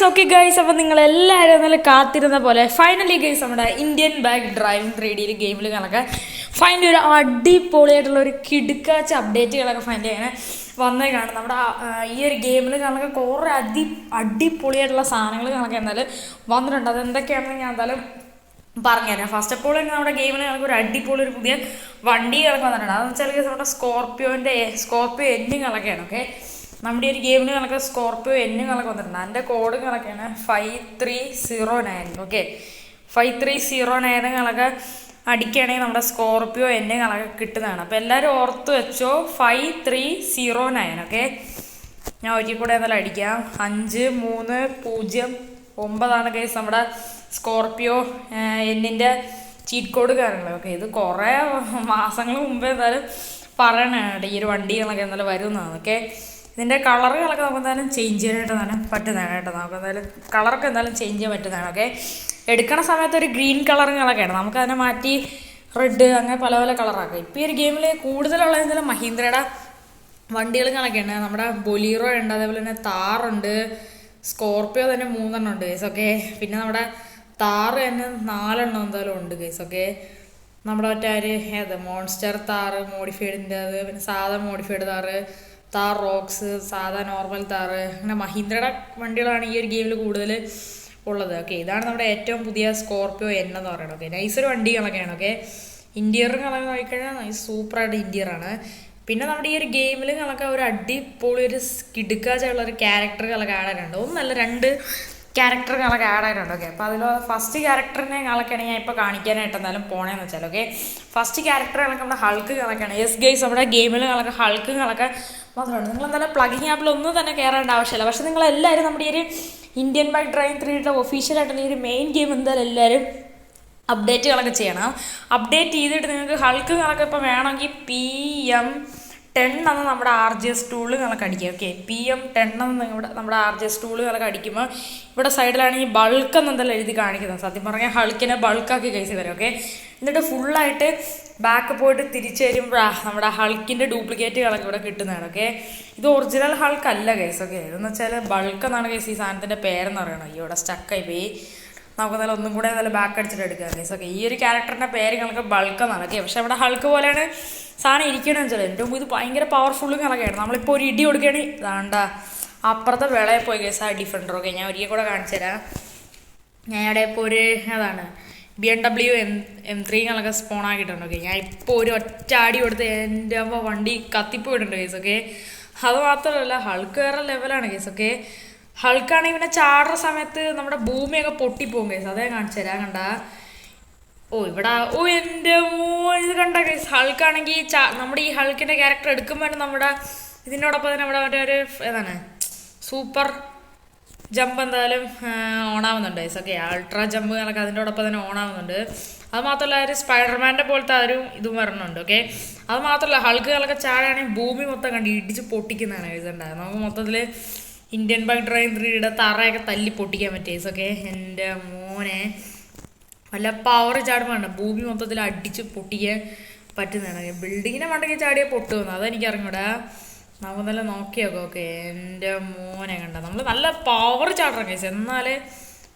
Okay guys, അപ്പോൾ നിങ്ങളെല്ലാവരും നല്ല കാത്തിരുന്ന പോലെ ഫൈനലി ഗൈസ് നമ്മുടെ ഇന്ത്യൻ ബാഗ് ഡ്രൈവിംഗ് 3D ഗെയിമിൽ കണക്കെ ഫൈനലി ഒരു അടിപൊളിയായിട്ടുള്ള ഒരു കിടുക്കാച്ച അപ്ഡേറ്റുകളൊക്കെ ഫൈനലി അങ്ങനെ വന്നേക്കാണ്. നമ്മുടെ ഈ ഒരു ഗെയിമിൽ കണക്കെ കുറേ അടിപൊളിയായിട്ടുള്ള സാധനങ്ങൾ കണക്കെ എന്തായാലും വന്നിട്ടുണ്ട്. അതെന്തൊക്കെയാണെന്ന് ഞാൻ എന്തായാലും പറഞ്ഞുതരാം. ഫസ്റ്റ് ഓഫ് ഓൾ തന്നെ നമ്മുടെ ഗെയിമിൽ നമുക്ക് ഒരു അടിപൊളി ഒരു പുതിയ വണ്ടികളൊക്കെ വന്നിട്ടുണ്ട്. അതെന്ന് വെച്ചാൽ നമ്മുടെ സ്കോർപ്പിയോ എൻഡിങ്ങളൊക്കെയാണ്. ഓക്കെ, നമ്മുടെ ഒരു ഗെയിമിന് കണക്ക് സ്കോർപ്പിയോ എന്നുകളൊക്കെ വന്നിട്ടുണ്ട്. അതിൻ്റെ കോഡ് കണക്കാണ് 5309. ഓക്കെ, 5309 അടിക്കുകയാണെങ്കിൽ നമ്മുടെ സ്കോർപ്പിയോ എന്നുകളൊക്കെ കിട്ടുന്നതാണ്. അപ്പോൾ എല്ലാവരും ഓർത്ത് വെച്ചോ, 5309. ഓക്കെ, ഞാൻ ഒരിക്കൽ കൂടെ എന്തായാലും അടിക്കാം. 5309 കേസ് നമ്മുടെ സ്കോർപ്പിയോ എന്നിൻ്റെ ചീറ്റ് കോഡ് കാര്യങ്ങൾ. ഓക്കെ, ഇത് കുറേ മാസങ്ങൾ മുമ്പേ എന്തായാലും പറയണതാണ് ഈ ഒരു വണ്ടികളൊക്കെ എന്തായാലും വരുന്നതാണ്. ഓക്കെ, ഇതിൻ്റെ കളറുകളൊക്കെ നമുക്ക് എന്തായാലും ചേഞ്ച് ചെയ്യാനായിട്ട് തന്നെ പറ്റുന്നതാണ് കേട്ടോ. നമുക്ക് എന്തായാലും കളറൊക്കെ എന്തായാലും ചേഞ്ച് ചെയ്യാൻ പറ്റുന്നതാണ്. ഓക്കെ, എടുക്കണ സമയത്ത് ഒരു ഗ്രീൻ കളറുകളൊക്കെയാണ്, നമുക്കതിനെ മാറ്റി റെഡ് അങ്ങനെ പല പല കളറാക്കാം. ഇപ്പോൾ ഈ ഒരു ഗെയിമിൽ കൂടുതലുള്ള എന്തായാലും മഹീന്ദ്രയുടെ വണ്ടികളൊക്കെയാണ്. നമ്മുടെ ബൊലീറോ ഉണ്ട്, അതേപോലെ തന്നെ താറുണ്ട്, സ്കോർപ്പിയോ തന്നെ 3 ഉണ്ട് കേസ്. ഓക്കെ, പിന്നെ നമ്മുടെ താറ് തന്നെ 4 എന്തായാലും ഉണ്ട് കേസ്. ഓക്കെ, നമ്മുടെ മറ്റേ മോൺസ്റ്റർ താറ് മോഡിഫൈഡിൻ്റെ അത്, പിന്നെ സാധാ മോഡിഫൈഡ് താർ റോക്സ്, സാധാ നോർമൽ താറ്, അങ്ങനെ മഹീന്ദ്രയുടെ വണ്ടികളാണ് ഈ ഒരു ഗെയിമിൽ കൂടുതൽ ഉള്ളത്. ഓക്കെ, ഇതാണ് നമ്മുടെ ഏറ്റവും പുതിയ സ്കോർപ്പിയോ എന്ന് പറയുന്നത്. ഓക്കെ, നൈസൊരു വണ്ടികളൊക്കെയാണ്. ഓക്കെ, ഇൻറ്റീരിയർ കളർ നോക്കിക്കഴിഞ്ഞാൽ നൈസ് സൂപ്പറായിട്ട് ഇൻറ്റീരിയറാണ്. പിന്നെ നമ്മുടെ ഈ ഒരു ഗെയിമിൽ കണക്കെ ഒരു അടിപൊളി ഒരു കിടുക്കാച്ചുള്ള ഒരു ക്യാരക്ടറുകളൊക്കെ ആഡ് ആയിട്ടുണ്ട്. ഒന്നല്ല 2 ക്യാരക്ടറുകളൊക്കെ ആഡ് ആയിട്ടുണ്ട്. ഓക്കെ, അപ്പോൾ അതിൽ ഫസ്റ്റ് ക്യാരക്ടറിനെ കളൊക്കെയാണ് ഞാൻ ഇപ്പോൾ കാണിക്കാനായിട്ട് എന്തായാലും പോണേന്ന് വെച്ചാൽ. ഓക്കെ, ഫസ്റ്റ് ക്യാരക്ടറുകളൊക്കെ നമ്മുടെ ഹൾക്ക് കളൊക്കെയാണ്. യെസ് ഗൈസ്, നമ്മുടെ ഗെയിമിൽ ഹൾക്ക് കളൊക്കെ മാത്രമാണ്. നിങ്ങൾ എന്തായാലും പ്ലഗിങ് ആപ്പിൽ ഒന്നും തന്നെ കയറേണ്ട ആവശ്യമില്ല. പക്ഷേ നിങ്ങളെല്ലാവരും നമ്മുടെ ഈ ഒരു ഇന്ത്യൻ ബൈക്ക് ഡ്രൈവിംഗ് 3D ഒഫീഷ്യലായിട്ടുള്ള ഈ ഒരു മെയിൻ ഗെയിം എന്തായാലും എല്ലാവരും അപ്ഡേറ്റുകളൊക്കെ ചെയ്യണം. അപ്ഡേറ്റ് ചെയ്തിട്ട് നിങ്ങൾക്ക് ഹൾക്കുകളൊക്കെ ഇപ്പോൾ വേണമെങ്കിൽ PM10 എന്ന് നമ്മുടെ RGS ടൂളുകളൊക്കെ അടിക്കുക. ഓക്കെ, PM10 എന്ന് നമ്മുടെ RGS ടൂളുകളൊക്കെ അടിക്കുമ്പോൾ ഇവിടെ സൈഡിലാണ് ഈ ബൾക്ക് എന്നെന്തെല്ലാം എഴുതി കാണിക്കുന്നത്. സത്യം പറഞ്ഞാൽ ഹൾക്കിനെ ബൾക്കാക്കി കഴിച്ച് തരും. ഓക്കെ, എന്നിട്ട് ഫുള്ളായിട്ട് ബാക്ക് പോയിട്ട് തിരിച്ചു വരുമ്പോഴാണ് നമ്മുടെ ഹൾക്കിൻ്റെ ഡ്യൂപ്ലിക്കേറ്റുകളൊക്കെ ഇവിടെ കിട്ടുന്നതാണ്. ഓക്കെ, ഇത് ഒറിജിനൽ ഹൾക്ക് അല്ല കേസ്. ഓക്കെ, ഇതെന്ന് വെച്ചാൽ ബൾക്ക് എന്നാണ് കേസ് ഈ സാധനത്തിൻ്റെ പേരെന്ന് പറയണം. ഇവിടെ സ്റ്റക്കായി പോയി, നമുക്ക് നല്ല ഒന്നും കൂടെ നല്ല ബാക്ക് അടിച്ചിട്ട് എടുക്കാം കേസ്. ഓക്കെ, ഈ ഒരു ക്യാരക്ടറിൻ്റെ പേര് നിങ്ങൾക്ക് ബൾക്ക് എന്നാണ്. ഓക്കെ, പക്ഷേ ഇവിടെ ഹൾക്ക് പോലെയാണ് സാധനം ഇരിക്കണമെന്ന് വെച്ചാൽ എൻ്റെ മുമ്പ് ഇത് ഭയങ്കര പവർഫുള്ളും കണക്കാണ്. നമ്മളിപ്പോൾ ഒരു ഇടി കൊടുക്കുകയാണെങ്കിൽ ഇതാണ്ട അപ്പുറത്തെ വിളയെ പോയി കേസ് ആ ഡിഫൻഡർ. ഓക്കെ, ഞാൻ ഒരിക്കൽ കൂടെ കാണിച്ചു തരാം. ഞാൻ ഇവിടെ ഇപ്പോൾ ഒരു BMW M3 സ്പോൺ ആക്കിയിട്ടുണ്ട്. ഓക്കെ, ഞാൻ ഇപ്പോൾ ഒരു ഒറ്റ അടി കൊടുത്ത് എൻ്റെ വണ്ടി കത്തിപ്പോയിട്ടുണ്ട് കേസ്. ഓക്കെ, അത് മാത്രമല്ല ഹൾക്ക് വേറെ ലെവലാണ് കേസ്. ഓക്കെ, ഹൾക്കാണെങ്കിൽ പിന്നെ ചാടുന്ന സമയത്ത് നമ്മുടെ ഭൂമിയൊക്കെ പൊട്ടിപ്പോകും കേസ്. അതേ കാണിച്ചു തരാം. കണ്ട ഇവിടെ എൻ്റെ ഇത് കണ്ട കേസ്. ഹൾക്കാണെങ്കിൽ നമ്മുടെ ഈ ഹൾക്കിൻ്റെ ക്യാരക്ടർ എടുക്കുമ്പോൾ നമ്മുടെ ഇതിനോടൊപ്പം തന്നെ നമ്മുടെ മറ്റേ ഒരു സൂപ്പർ ജമ്പ് എന്തായാലും ഓണാവുന്നുണ്ട് കേസ്. ഓക്കെ, അൾട്രാ ജമ്പുകളൊക്കെ അതിൻ്റെയോടൊപ്പം തന്നെ ഓണാവുന്നുണ്ട്. അത് മാത്രമല്ല ഒരു സ്പൈഡർമാൻ്റെ പോലത്തെ ഒരു ഇതും വരണുണ്ട്. ഓക്കെ, അത് മാത്രമല്ല ഹൾക്കുകളൊക്കെ ചാടുകയാണെങ്കിൽ ഭൂമി മൊത്തം കണ്ട് ഇടിച്ച് പൊട്ടിക്കുന്നതാണ് എഴുതുണ്ടായത്. നമുക്ക് മൊത്തത്തിൽ ഇന്ത്യൻ ബൈക്ക് ഡ്രൈവിംഗ് 3D തറയൊക്കെ തല്ലി പൊട്ടിക്കാൻ പറ്റും കേസ്. ഓക്കെ, എൻ്റെ മോനെ വല്ല പവർ ചാടുമ്പോൾ ഭൂമി മൊത്തത്തിൽ അടിച്ച് പൊട്ടിക്കാൻ പറ്റുന്നതാണ്. ബിൽഡിങ്ങിനെ മണ്ടയ്ക്ക് ചാടിയാൽ പൊട്ടുമെന്ന് അതെനിക്ക് അറിഞ്ഞൂടാ. നമുക്ക് നല്ല നോക്കി നോക്കാം. ഓക്കെ, എൻ്റെ മോനെ കണ്ട നമ്മൾ നല്ല പവർ ചാടണം കേസ്, എന്നാലേ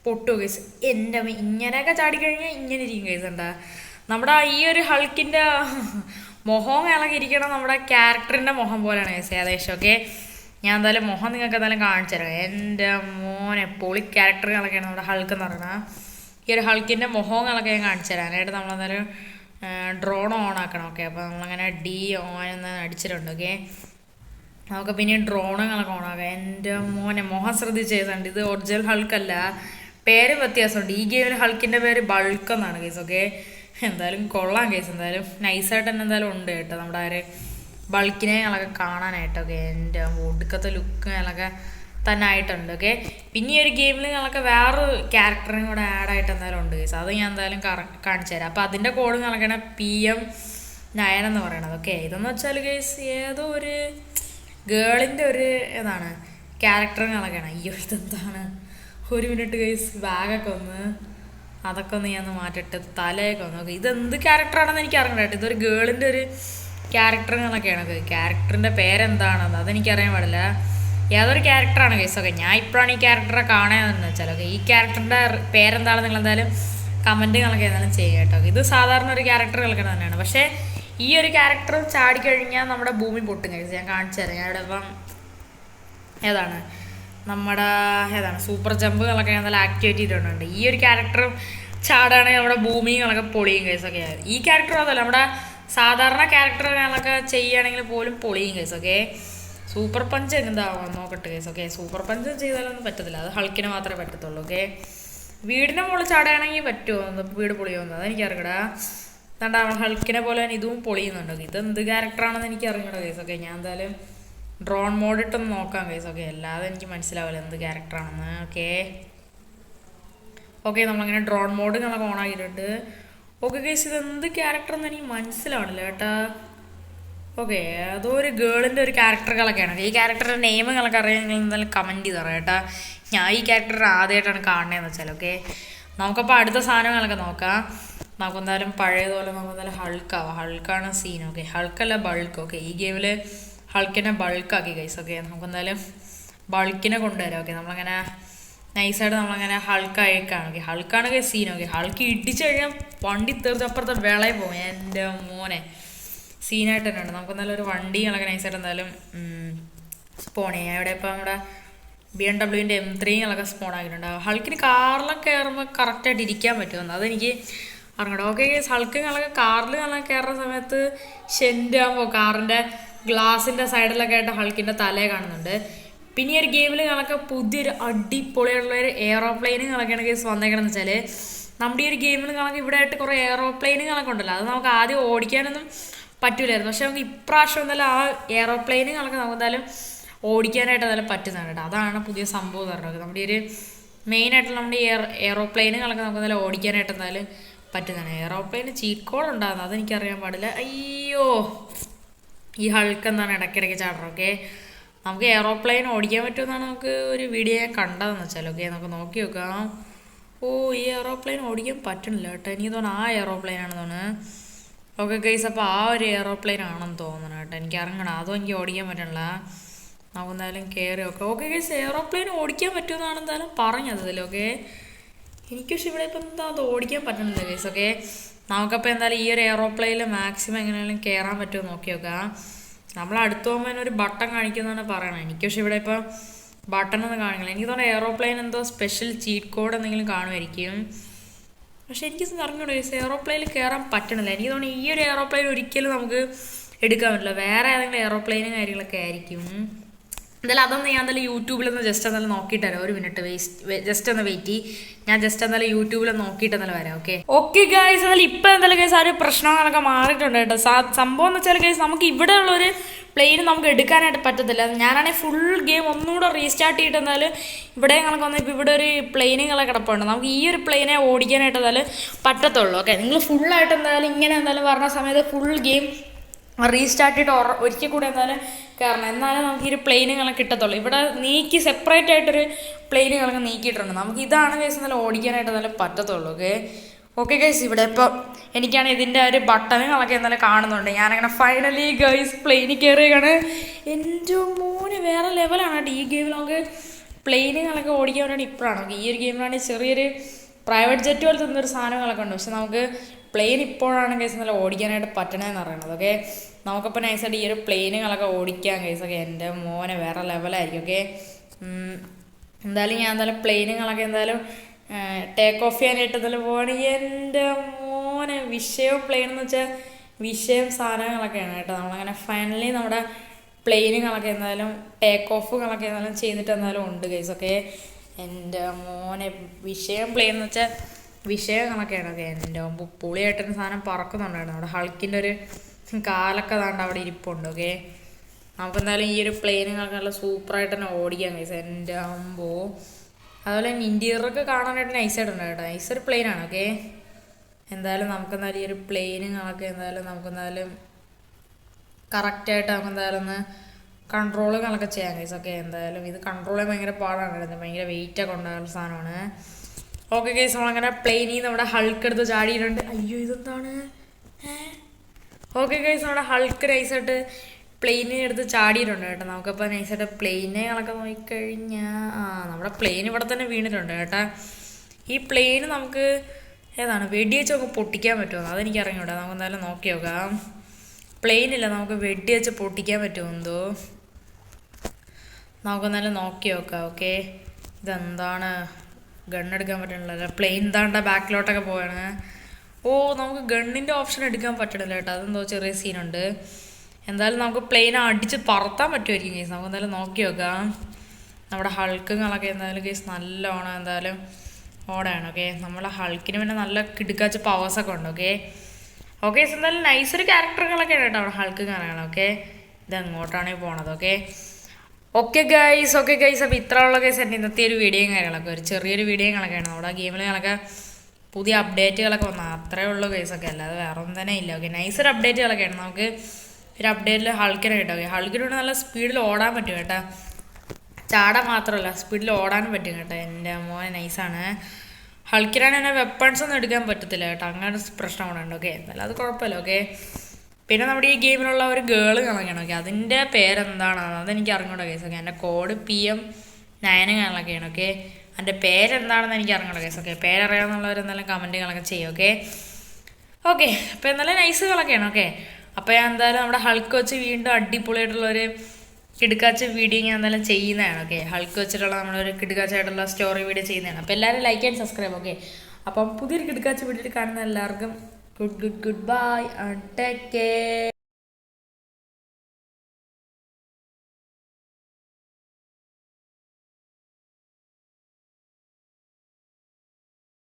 പൊട്ടുമോ കേസ്. എൻ്റെ ഇങ്ങനെയൊക്കെ ചാടിക്കഴിഞ്ഞാൽ ഇങ്ങനെ ഇരിക്കും കേസ്. എന്താ നമ്മുടെ ഈ ഒരു ഹൾക്കിൻ്റെ മുഖം ഇളകി ഇരിക്കണം നമ്മുടെ ക്യാരക്ടറിൻ്റെ മുഖം പോലെയാണ് കേസ് ഏകദേശം. ഓക്കെ, ഞാൻ എന്തായാലും മുഖം നിങ്ങൾക്ക് എന്തായാലും കാണിച്ചു തരാം. എൻ്റെ മോനെ പൊളി ക്യാരക്ടറുകളൊക്കെയാണ് നമ്മുടെ ഹൾക്ക് എന്ന് പറയുന്നത്. ഈ ഒരു ഹൾക്കിൻ്റെ മുഖങ്ങളൊക്കെ ഞാൻ കാണിച്ചു തരാം. അതിനായിട്ട് നമ്മളെന്തായാലും ഡ്രോൺ ഓൺ ആക്കണം. ഓക്കെ, അപ്പോൾ നമ്മളങ്ങനെ ഓൺ എന്ന് അടിച്ചിട്ടുണ്ട്. ഓക്കെ, നമുക്ക് പിന്നെ ഡ്രോണുകളൊക്കെ ഓണാക്കാം. എൻ്റെ മോനെ മുഖം ശ്രദ്ധിച്ച് ചെയ്തുണ്ട്. ഇത് ഒറിജിനൽ ഹൾക്കല്ല, പേര് വ്യത്യാസമുണ്ട്. ഈ ഗെയിമിൽ ഹൾക്കിൻ്റെ പേര് ബൾക്ക് എന്നാണ് കേസ്. ഓക്കെ, എന്തായാലും കൊള്ളാം കേസ്. എന്തായാലും നൈസായിട്ട് തന്നെ എന്തായാലും ഉണ്ട് കേട്ടോ നമ്മുടെ ആ ഒരു ബൾക്കിനെകളൊക്കെ കാണാനായിട്ട്. ഓക്കെ, എൻ്റെ ഒടുക്കത്തെ ലുക്കുകളൊക്കെ തന്നെ ആയിട്ടുണ്ട്. ഓക്കെ, പിന്നെ ഈ ഒരു ഗെയിമിൽ ഞങ്ങളൊക്കെ വേറെ ക്യാരക്ടറിനും കൂടെ ആഡായിട്ട് എന്തായാലും ഉണ്ട് കേസ്. അത് ഞാൻ എന്തായാലും കാണിച്ചു തരാം. അപ്പോൾ അതിൻ്റെ കോഡ് കണക്കാണ് PM9 എന്ന് പറയണത്. ഓക്കെ, ഇതെന്ന് വെച്ചാൽ കേസ് ഏതോ ഒരു ഗേളിൻ്റെ ഒരു ക്യാരക്ടറുകളൊക്കെയാണ്. അയ്യോ ഇതെന്താണ്, ഒരു മിനിറ്റ് കേസ്. ബാഗൊക്കെ അതൊക്കെ ഞാൻ മാറ്റിട്ട് തലയൊക്കെ ഓക്കെ, ഇതെന്ത് ക്യാരക്ടറാണെന്ന് എനിക്ക് അറിയണ്ട കേട്ടോ. ഇതൊരു ഗേളിൻ്റെ ഒരു ക്യാരക്ടറുകളൊക്കെയാണ്. ക്യാരക്ടറിൻ്റെ പേരെന്താണെന്ന് അതെനിക്കറിയാൻ പാടില്ല. ഏതൊരു ക്യാരക്ടറാണ് കേസൊക്കെ. ഞാൻ ഇപ്പോഴാണ് ഈ ക്യാരക്ടറെ കാണാമെന്ന് വെച്ചാൽ ഓക്കെ. ഈ ക്യാരക്ടറിൻ്റെ പേരെന്താണെന്ന് നിങ്ങൾ എന്തായാലും കമൻറ്റുകളൊക്കെ എന്തായാലും ചെയ്യുക കേട്ടോ. ഇത് സാധാരണ ഒരു ക്യാരക്ടർ കളിക്കുന്നത് തന്നെയാണ്. പക്ഷേ ഈ ഒരു ക്യാരക്ടർ ചാടിക്കഴിഞ്ഞാൽ നമ്മുടെ ഭൂമി പൊട്ടും കേസ്. ഞാൻ കാണിച്ചു തരാം. ഞാൻ ഇവിടെ ഇപ്പം ഏതാണ് സൂപ്പർ ജമ്പുകളൊക്കെ എന്തായാലും ആക്ടിവേറ്റ് ചെയ്തിട്ടുണ്ട്. ഈ ഒരു ക്യാരക്ടർ ചാടാണെങ്കിൽ നമ്മുടെ ഭൂമികളൊക്കെ പൊളിയും കേസൊക്കെ. ഈ ക്യാരക്ടർ അതല്ല, നമ്മുടെ സാധാരണ ക്യാരക്ടറുകളൊക്കെ ചെയ്യുകയാണെങ്കിൽ പോലും പൊളിയും കേസൊക്കെ. സൂപ്പർ പഞ്ച് എന്താവാൻ നോക്കട്ടെ കേസൊക്കെ. സൂപ്പർ പഞ്ച് ചെയ്താലൊന്നും പറ്റത്തില്ല, അത് ഹൾക്കിന് മാത്രമേ പറ്റത്തുള്ളൂ ഓക്കെ. വീടിൻ്റെ മുകളിൽ ചാടുകയാണെങ്കിൽ പറ്റുമോ, വീട് പൊളിയുമെന്ന് അതെനിക്കറിയടാ. എന്താ ഹൾക്കിനെ പോലെ തന്നെ ഇതും പൊളിയുന്നുണ്ടോ. ഇതെന്ത് ക്യാരക്ടറാണെന്ന് എനിക്ക് അറിയണോ കേസൊക്കെ. ഞാൻ എന്തായാലും ഡ്രോൺ മോഡ് ഇട്ടൊന്ന് നോക്കാം കേസൊക്കെ. അല്ലാതെ എനിക്ക് മനസ്സിലാവില്ല എന്ത് ക്യാരക്ടറാണെന്ന് ഓക്കെ. ഓക്കെ, നമ്മളങ്ങനെ ഡ്രോൺ മോഡ് നമ്മളൊക്കെ ഓൺ ആക്കിയിട്ടുണ്ട്. ഓക്കെ കേസ്, ഇതെന്ത് ക്യാരക്ടറെന്ന് എനിക്ക് മനസ്സിലാവണില്ല കേട്ടാ. ഓക്കെ, അതോ ഒരു ഗേളിൻ്റെ ഒരു ക്യാരക്ടറുകളൊക്കെയാണ്. ഈ ക്യാരക്ടറുടെ നെയിമുകളൊക്കെ അറിയാമെങ്കിൽ എന്തായാലും കമൻറ്റ് ചെയ്ത് തരാം കേട്ടാ. ഞാൻ ഈ ക്യാരക്ടർ ആദ്യമായിട്ടാണ് കാണുന്നതെന്ന് വെച്ചാൽ ഓക്കെ. നമുക്കപ്പോൾ അടുത്ത സാധനങ്ങളൊക്കെ നോക്കാം. നമുക്കെന്തായാലും പഴയതുപോലെ നമുക്കെന്തായാലും ഹൾക്കാവാം. ഹൾക്കാണ് സീൻ ഓക്കെ. ഹൾക്കല്ല ബൾക്ക് ഓക്കെ. ഈ ഗെയിമിൽ ഹൾക്കിനെ ബൾക്കാക്കി ഗൈസ് ഓക്കെ. നമുക്കെന്തായാലും ബൾക്കിനെ കൊണ്ടുവരാം ഓക്കെ. നമ്മളങ്ങനെ നൈസായിട്ട് നമ്മളങ്ങനെ ഹൾക്കായേക്കാണ് ഓക്കെ. ഹൾക്കാണ് സീൻ ഓക്കെ. ഹൾക്ക് ഇടിച്ചു കഴിഞ്ഞാൽ വണ്ടി തീർത്ത് അപ്പുറത്തെ വിളയിൽ പോകും. എൻ്റെ മോനെ സീനായിട്ട് തന്നെ ഉണ്ട്. നമുക്കെന്തായാലും ഒരു വണ്ടി ഞങ്ങളൊക്കെ നൈസായിട്ട് എന്തായാലും സ്പോൺ ചെയ്യാം. ഇവിടെ ഇപ്പോൾ നമ്മുടെ BMW M3 സ്പോൺ ആക്കിയിട്ടുണ്ട്. ഹൾക്കിന് കാറിലൊക്കെ കയറുമ്പോൾ കറക്റ്റായിട്ട് ഇരിക്കാൻ പറ്റുമെന്ന് അതെനിക്ക് അറിയണം ഓക്കെ. ഹൾക്ക് കാറിൽ കയറുന്ന സമയത്ത് ഷെൻഡാകുമ്പോൾ കാറിൻ്റെ ഗ്ലാസിൻ്റെ സൈഡിലൊക്കെ ആയിട്ട് ഹൾക്കിൻ്റെ തലയെ കാണുന്നുണ്ട്. പിന്നെ ഈ ഒരു ഗെയിമിൽ പുതിയൊരു അടിപൊളിയുള്ളൊരു എയറോപ്ലെയിനുകളൊക്കെയാണ് കേസ് വന്നേക്കണമെന്ന് വെച്ചാൽ നമ്മുടെ ഈ ഒരു ഗെയിമിൽ ഇവിടെ ആയിട്ട് കുറേ എയറോപ്ലെയിനുകളൊക്കെ ഉണ്ടല്ലോ. അത് നമുക്ക് ആദ്യം ഓടിക്കാനൊന്നും പറ്റൂലായിരുന്നു. പക്ഷെ നമുക്ക് ഇപ്രാവശ്യം എന്തായാലും ആ എയറോപ്ലെയിനുകളൊക്കെ നമുക്ക് എന്തായാലും ഓടിക്കാനായിട്ട് എന്തായാലും പറ്റുന്നതാണ് കേട്ടോ. അതാണ് പുതിയ സംഭവം എന്ന് പറഞ്ഞത്. നമ്മുടെ ഒരു മെയിനായിട്ടുള്ള നമ്മുടെ എയറോപ്ലെയിനുകളൊക്കെ നമുക്ക് എന്തായാലും ഓടിക്കാനായിട്ട് എന്തായാലും പറ്റുന്നതാണ്. എയറോപ്ലെയിന് ചീറ്റ് കോഡ് ഉണ്ടാകുന്നത് അതെനിക്കറിയാൻ പാടില്ല. അയ്യോ, ഈ ഹൾക്ക് എന്താണ് ഇടയ്ക്കിടയ്ക്ക് ചാടണം ഓക്കെ. നമുക്ക് എയറോപ്ലെയിൻ ഓടിക്കാൻ പറ്റുമെന്നാണ് നമുക്ക് ഒരു വീഡിയോ ഞാൻ കണ്ടതെന്ന് വെച്ചാൽ ഓക്കെ. നമുക്ക് നോക്കി നോക്കാം. ഓ, ഈ എയറോപ്ലെയിൻ ഓടിക്കാൻ പറ്റണില്ല കേട്ടോ. എനിക്ക് തോന്നുന്നു ആ എയറോപ്ലെയിനാണെന്ന് തോന്നുന്നു ഓക്കെ ഗൈസ്. അപ്പോൾ ആ ഒരു എയറോപ്ലെയിൻ ആണെന്ന് തോന്നുന്നു കേട്ടോ. എനിക്ക് ഇറങ്ങണം, അതും എനിക്ക് ഓടിക്കാൻ പറ്റണില്ല. നമുക്ക് എന്തായാലും കയറി നോക്കാം ഓക്കെ ഗൈസ്. എയറോപ്ലെയിൻ ഓടിക്കാൻ പറ്റുമെന്നാണ് എന്തായാലും പറഞ്ഞത് ഇതിൽ ഓക്കെ. എനിക്ക് പക്ഷെ ഇവിടെ ഇപ്പം എന്താ അത് ഓടിക്കാൻ പറ്റണില്ല ഗൈസ് ഓക്കെ. നമുക്കപ്പോൾ എന്തായാലും ഈ ഒരു എയറോപ്ലെയിനിൽ മാക്സിമം എങ്ങനെയാണെങ്കിലും കയറാൻ പറ്റുമോ നോക്കി നോക്കാം. നമ്മൾ അടുത്ത് പോകുമ്പോൾ തന്നെ ഒരു ബട്ടൺ കാണിക്കുന്നതാണ് പറയണത്. എനിക്ക് പക്ഷെ ഇവിടെ ഇപ്പോൾ ബട്ടണൊന്നും കാണിക്കില്ല. എനിക്ക് തോന്നുന്നു എയറോപ്ലെയിൻ എന്തോ സ്പെഷ്യൽ ചീറ്റ് കോഡ് എന്തെങ്കിലും കാണുമായിരിക്കും. പക്ഷെ എനിക്ക് അറിഞ്ഞൂടെ ഗൈസ്, എയറോപ്ലെയിനിൽ കയറാൻ പറ്റണില്ല. എനിക്ക് തോന്നുന്നു ഈ ഒരു എയറോപ്ലെയിൻ ഒരിക്കലും നമുക്ക് എടുക്കാൻ പറ്റില്ല. വേറെ ഏതെങ്കിലും എയറോപ്ലെയിനും കാര്യങ്ങളൊക്കെ ആയിരിക്കും. എന്തായാലും അതൊന്ന് ഞാൻ എന്തായാലും യൂട്യൂബിലൊന്ന് ജസ്റ്റ് എന്തായാലും നോക്കിയിട്ട് വരാം. ഒരു മിനിറ്റ് ജസ്റ്റ് ഒന്ന് വെയിറ്റ് ചെയ്യും. ഞാൻ ജസ്റ്റ് എന്തായാലും യൂട്യൂബിൽ നോക്കിയിട്ട് എന്തായാലും വരാം ഓക്കെ. ഓക്കെ ഗൈസ്, എന്നാലും ഇപ്പം എന്തായാലും ഗൈസ് ആ ഒരു പ്രശ്നങ്ങളൊക്കെ മാറിയിട്ടുണ്ട് കേട്ടോ. സംഭവം എന്ന് വെച്ചാൽ ഗൈസ് നമുക്ക് ഇവിടെ ഉള്ളൊരു പ്ലെയിൻ നമുക്ക് എടുക്കാനായിട്ട് പറ്റത്തില്ല. ഞാനാണെങ്കിൽ ഫുൾ ഗെയിം ഒന്നുകൂടെ റീസ്റ്റാർട്ട് ചെയ്തിട്ട് എന്തായാലും ഇവിടെ ഞങ്ങൾക്ക് വന്ന് ഇപ്പോൾ ഇവിടെ ഒരു പ്ലെയിനുകളൊക്കെ കിടപ്പുണ്ട്. നമുക്ക് ഈ ഒരു പ്ലെയിനെ ഓടിക്കാനായിട്ട് എന്തായാലും പറ്റത്തുള്ളൂ ഓക്കെ. നിങ്ങൾ ഫുള്ളായിട്ട് എന്തായാലും ഇങ്ങനെ എന്തായാലും പറഞ്ഞ സമയത്ത് ഫുൾ ഗെയിം റീസ്റ്റാർട്ട് ചെയ്തിട്ട് ഒരിക്കൽ കൂടെ എന്തായാലും കയറണം. എന്നാലും നമുക്ക് ഈ ഒരു പ്ലെയിനുകളൊക്കെ കിട്ടത്തുള്ളൂ. ഇവിടെ സെപ്പറേറ്റ് ആയിട്ടൊരു പ്ലെയിനുകളൊക്കെ നീക്കിയിട്ടുണ്ട്. നമുക്ക് ഇതാണ് കേസ് എന്നാലും ഓടിക്കാനായിട്ട് എന്തായാലും പറ്റത്തുള്ളൂ ഓക്കെ. ഓക്കെ ഗൈസ്, ഇവിടെ ഇപ്പോൾ എനിക്കാണ് ഇതിൻ്റെ ഒരു ബട്ടണുകളൊക്കെ എന്തായാലും കാണുന്നുണ്ട്. ഞാനങ്ങനെ ഫൈനലി ഗൈസ് പ്ലെയിനിൽ കയറിയാണ്. എൻ്റെ മോന് വേറെ ലെവലാണ് കേട്ടോ. ഈ ഗെയിമിൽ നമുക്ക് പ്ലെയിനുകളൊക്കെ ഓടിക്കാൻ വേണ്ടിയിട്ട് ഇപ്പോഴാണ് നമുക്ക് ഈ ഒരു ഗെയിമിലാണെങ്കിൽ ചെറിയൊരു പ്രൈവറ്റ് ജെറ്റ് പോലത്തെ എന്തൊരു സാധനങ്ങളൊക്കെ ഉണ്ട്. പക്ഷെ നമുക്ക് പ്ലെയിൻ ഇപ്പോഴാണ് കേസ് നല്ല ഓടിക്കാനായിട്ട് പറ്റണതെന്ന് പറയുന്നത് ഓക്കെ. നമുക്കപ്പോൾ നൈസായിട്ട് ഈ ഒരു പ്ലെയിനുകളൊക്കെ ഓടിക്കാൻ കേസൊക്കെ എൻ്റെ മോനെ വേറെ ലെവലായിരിക്കും ഓക്കെ. എന്തായാലും ഞാൻ എന്തായാലും പ്ലെയിനുകളൊക്കെ എന്തായാലും ടേക്ക് ഓഫ് ചെയ്യാനായിട്ട് എന്തായാലും പോവുകയാണെങ്കിൽ എൻ്റെ മോനെ വിഷയവും പ്ലെയിൻ എന്ന് വെച്ചാൽ വിഷയം സാധനങ്ങളൊക്കെയാണ് കേട്ടോ. നമ്മളങ്ങനെ ഫൈനലി നമ്മുടെ പ്ലെയിനുകളൊക്കെ എന്തായാലും ടേക്ക് ഓഫുകളൊക്കെ എന്തായാലും ചെയ്തിട്ട് എന്തായാലും ഉണ്ട് കേസൊക്കെ. എൻ്റെ മോനെ വിഷയം പ്ലെയിൻ എന്ന് വെച്ചാൽ വിഷയങ്ങളൊക്കെയാണ് ഓക്കെ. എൻ്റെ പുളിയായിട്ടൊരു സാധനം പറക്കുന്നുണ്ടായിരുന്നു. അവിടെ ഹൾക്കിൻ്റെ ഒരു കാലൊക്കെ താണ്ട് അവിടെ ഇരിപ്പുണ്ട് ഓക്കെ. നമുക്കെന്തായാലും ഈ ഒരു പ്ലെയിനുകളൊക്കെ നല്ല സൂപ്പറായിട്ട് തന്നെ ഓടിക്കാൻ കഴിയും. എൻ്റെ ആകുമ്പോൾ അതുപോലെ തന്നെ ഇൻറ്റീരിയറൊക്കെ കാണാനായിട്ട് നൈസായിട്ടുണ്ട് കേട്ടോ. നൈസൊരു പ്ലെയിനാണ് ഓക്കെ. എന്തായാലും നമുക്കെന്തായാലും ഈ ഒരു പ്ലെയിനുകളൊക്കെ എന്തായാലും നമുക്കെന്തായാലും കറക്റ്റായിട്ട് നമുക്കെന്തായാലും ഒന്ന് കൺട്രോളുകളൊക്കെ ചെയ്യാൻ കഴിയും ഓക്കെ. എന്തായാലും ഇത് കൺട്രോൾ ചെയ്യാൻ ഭയങ്കര പാടാണ്. ഭയങ്കര വെയിറ്റൊക്കെ ഉണ്ടാകുന്ന സാധനമാണ് ഓക്കെ കേസ്. നമ്മളങ്ങനെ പ്ലെയിനിൽ നമ്മുടെ ഹൾക്ക് എടുത്ത് ചാടിയിട്ടുണ്ട്. അയ്യോ ഇതെന്താണ് ഓക്കെ കേസ്. നമ്മുടെ ഹൾക്ക് നൈസായിട്ട് പ്ലെയിനിനെ എടുത്ത് ചാടിയിട്ടുണ്ട് കേട്ടോ. നമുക്കപ്പോൾ നൈസായിട്ട് പ്ലെയിനുകളൊക്കെ നോക്കിക്കഴിഞ്ഞാൽ നമ്മുടെ പ്ലെയിൻ ഇവിടെ തന്നെ വീണിട്ടുണ്ട് കേട്ടോ. ഈ പ്ലെയിന് നമുക്ക് ഏതാണ് വെടിവെച്ച് നമുക്ക് പൊട്ടിക്കാൻ പറ്റുമോ? അതെനിക്ക് അറിഞ്ഞൂടാ. നമുക്ക് എന്തായാലും നോക്കി നോക്കാം. പ്ലെയിനില്ല, നമുക്ക് വെടിവെച്ച് പൊട്ടിക്കാൻ പറ്റുമോ എന്തോ. നമുക്കെന്നാലും നോക്കി നോക്കാം. ഓക്കെ, ഇതെന്താണ് ഗണ്ണെടുക്കാൻ പറ്റണില്ല. പ്ലെയിൻ എന്താണ്ട ബാക്കിലോട്ടൊക്കെ പോവാണ്. നമുക്ക് ഗണ്ണിൻ്റെ ഓപ്ഷൻ എടുക്കാൻ പറ്റണില്ല കേട്ടോ. അതെന്തോ ചെറിയ സീനുണ്ട്. എന്തായാലും നമുക്ക് പ്ലെയിനെ അടിച്ച് പറത്താൻ പറ്റുമായിരിക്കും കേസ്. നമുക്ക് എന്തായാലും നോക്കി നോക്കാം. നമ്മുടെ ഹൾക്കുകളൊക്കെ എന്തായാലും കേസ് നല്ലോണം എന്തായാലും ഓടാണ്. ഓക്കെ, നമ്മളെ ഹൾക്കിന് പിന്നെ നല്ല കിടുക്കാച്ച പവേഴ്സൊക്കെ ഉണ്ട്. ഓക്കെ എന്തായാലും നൈസൊരു ക്യാരക്ടറുകളൊക്കെയാണ് കേട്ടോ അവിടെ ഹൾക്ക് കാണാണ്. ഓക്കെ, ഇത് എങ്ങോട്ടാണ് പോണത്? ഓക്കെ ഗൈസ് അപ്പോൾ ഇത്രയുള്ള കേസ് എൻ്റെ ഇന്നത്തെ ഒരു വീഡിയോയും കാര്യങ്ങളൊക്കെ ഒരു ചെറിയൊരു വീഡിയോകളൊക്കെയാണ്. നമ്മുടെ ഗെയിമിലൊക്കെ പുതിയ അപ്ഡേറ്റുകളൊക്കെ വന്നാൽ അത്രേ ഉള്ളൂ കേസൊക്കെ, അല്ലാതെ വേറെ ഒന്നും തന്നെ ഇല്ല. നൈസൊരു അപ്ഡേറ്റുകളൊക്കെയാണ്. നമുക്ക് ഒരു അപ്ഡേറ്റിൽ ഹൾക്കിനെ കിട്ടും. ഹൾക്കിനോട് നല്ല സ്പീഡിൽ ഓടാൻ പറ്റും കേട്ടോ. ചാടാൻ മാത്രമല്ല സ്പീഡിൽ ഓടാനും പറ്റും കേട്ടോ. എൻ്റെ മോനെ നൈസാണ്. ഹൾക്കിനാണ് എന്നെ വെപ്പൺസ് ഒന്നും എടുക്കാൻ പറ്റത്തില്ല കേട്ടോ. അങ്ങനെ പ്രശ്നം കൂടെ ഉണ്ട്. എന്നാലും അത് കുഴപ്പമില്ല. പിന്നെ നമ്മുടെ ഈ ഗെയിമിലുള്ള ഒരു ഗേള് കണക്കാണ്. അതിൻ്റെ പേരെന്താണ് അതെനിക്ക് അറിഞ്ഞൂടാ കേസ്. എൻ്റെ കോഡ് PM9 കണക്കൊക്കെയാണ്. എൻ്റെ പേരെന്താണെന്ന് എനിക്ക് അറിഞ്ഞൂടാ കേസ്. പേരറിയാമെന്നുള്ളവരെന്തായാലും കമൻറ്റുകളൊക്കെ ചെയ്യും. അപ്പോൾ എന്നാലും നൈസുകളൊക്കെയാണ്. അപ്പോൾ ഞാൻ എന്തായാലും നമ്മുടെ ഹൾക്ക് വെച്ച് വീണ്ടും അടിപൊളിയായിട്ടുള്ളൊരു കിടുക്കാച്ച വീഡിയോ ഞാൻ എന്തായാലും ചെയ്യുന്നതാണ്. ഹൾക്ക് വെച്ചിട്ടുള്ള നമ്മളൊരു കിടുക്കാച്ചായിട്ടുള്ള സ്റ്റോറി വീഡിയോ ചെയ്യുന്നതാണ്. അപ്പോൾ എല്ലാവരും ലൈക്ക് ആൻഡ് സബ്സ്ക്രൈബ്. അപ്പം പുതിയൊരു കിടുക്കാച്ച വീഡിയോ കാണുന്ന എല്ലാവർക്കും ഗുഡ് ബൈ, ടേക്ക് കെയർ.